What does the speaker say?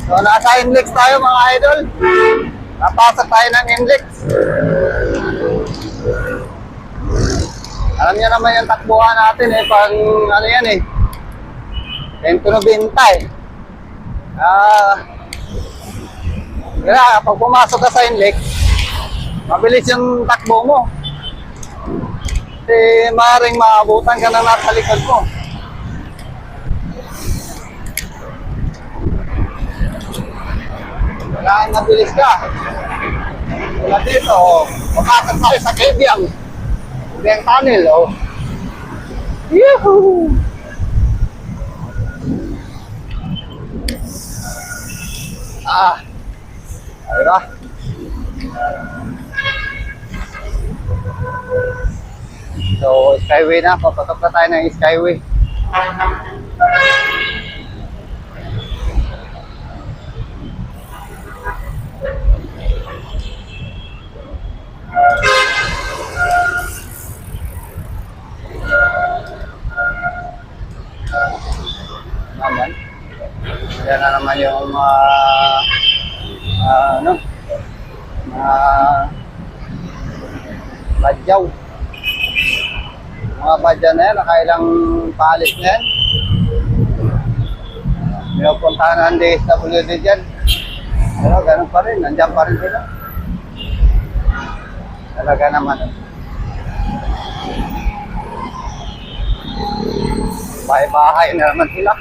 So, nasa Inlex tayo mga idol. Napasok tayo ng Inlex. Alam niyo naman yung takbuhan natin eh, pang ano yan eh. 190 eh. Kaya pag pumasok ka sa Inlex, mabilis yung takbo mo. Kasi maaaring maabutan ka na nasa likod mo. Kailangan mabilis ka. Wala dito, pumasok tayo sa Kebyang. Kebyang Tunnel, oh. Yuhuu! Diba? So, Skyway na. Papatok na tayo ng Skyway. Naman. Yan na naman yung badyaw. Mga badyaw na yan, nakailang paalis na yan. Pinupuntahan ng DSWD dyan. Pero ganun pa rin, nandiyan pa rin sila. Talaga naman. Bahay-bahay na naman sila.